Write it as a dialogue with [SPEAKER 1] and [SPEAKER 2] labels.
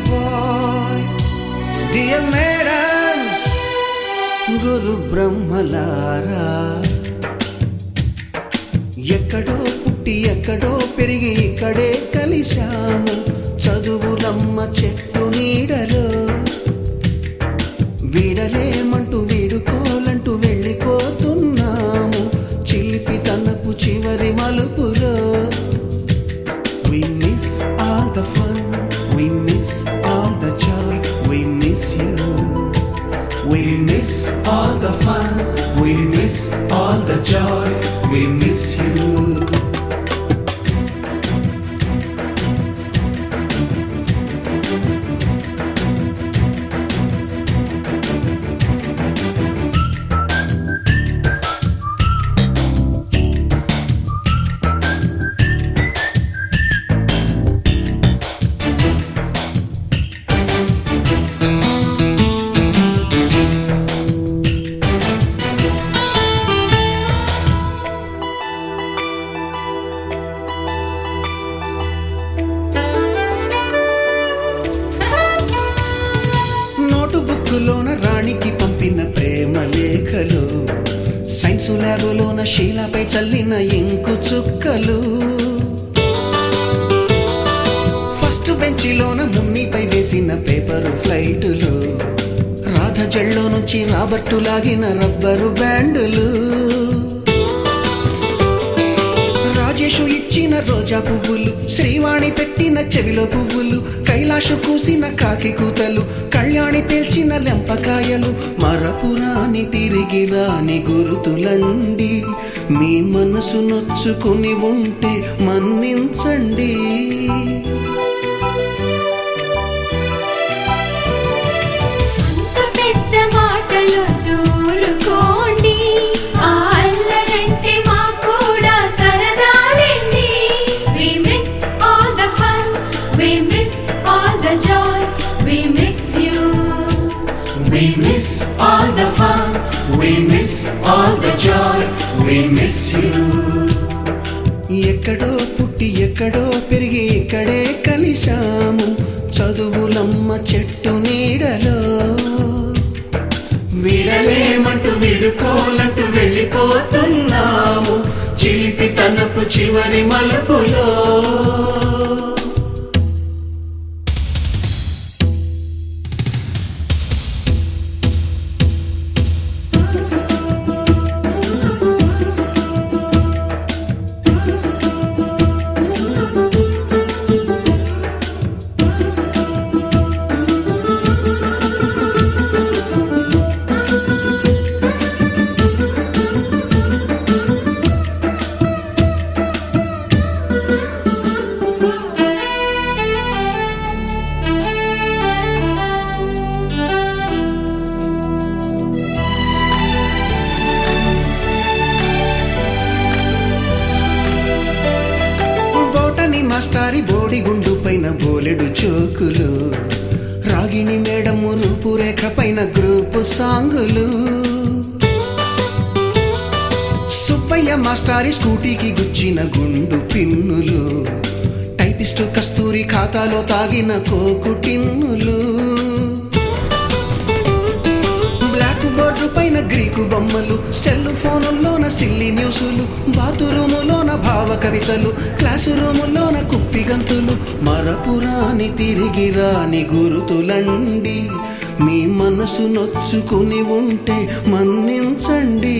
[SPEAKER 1] boy. Dear madams, గురు బ్రహ్మలారా, ఎక్కడో పుట్టి ఎక్కడో పెరిగి ఇక్కడే కలిశాము చదువులమ్మ చెట్టు నీడలో. వీడలేమంటూ వీడుకోలంటూ వెళ్ళిపోతున్నాము చిలిపి తనపు చివరి మలుపులో. We miss all the fun, we miss all the joy, we miss you. We miss all the fun, we miss all the joy, we miss you. బుక్కులోన రాణికి పంపిన ప్రేమ లేఖలు, సైన్సు ల్యాబులోన శీలాపై చల్లిన ఇంకు చుక్కలు, ఫస్ట్ బెంచిలోన మున్నిపై వేసిన పేపరు ఫ్లైటులు, రాధ జల్లో నుంచి రాబర్టు లాగిన rubber బ్యాండులు, Rajesh ఇచ్చిన రోజా పువ్వులు, శ్రీవాణి పెట్టిన చెవిలో పువ్వులు, కైలాషు కూసిన కాకి కూతలు, కళ్యాణి పేల్చిన లెంపకాయలు, మరపురాని తిరిగి రాని గురుతులండి. మీ మనసు నొచ్చుకుని ఉంటే మన్నించండి.
[SPEAKER 2] We miss all the fun, we miss all the joy, we miss you.
[SPEAKER 1] ఎక్కడో పుట్టి ఎక్కడో పెరిగి ఇక్కడే కలిశాము చదువులమ్మ చెట్టు నీడలో.
[SPEAKER 2] వీడలేమంటూ వీడుకోలంటూ వెళ్ళిపోతున్నాము చిలిపి తనపు చివరి మలుపులో.
[SPEAKER 1] మాస్టారి బోడిగుండు పైన బోలెడు చోకులు, రాగిణి మేడము రూపురేఖ పైన గ్రూపు సాంగులు, సుబ్బయ్య మాస్టారి స్కూటీకి గుచ్చిన గుండు పిన్నులు, టైపిస్టు కస్తూరి ఖాతాలో తాగిన కోకు టిన్నులు, బ్లాక్ బోర్డు పైన గ్రీకు బొమ్మలు, సెల్ ఫోనుల్లోన సిల్లి న్యూసులు, బాతురూములోన భావ కవితలు, క్లాసు రూములోన కుప్పి గంతులు, మరపురాని తిరిగి రాని గురుతులండి. మీ మనసు నొచ్చుకుని ఉంటే మన్నించండి.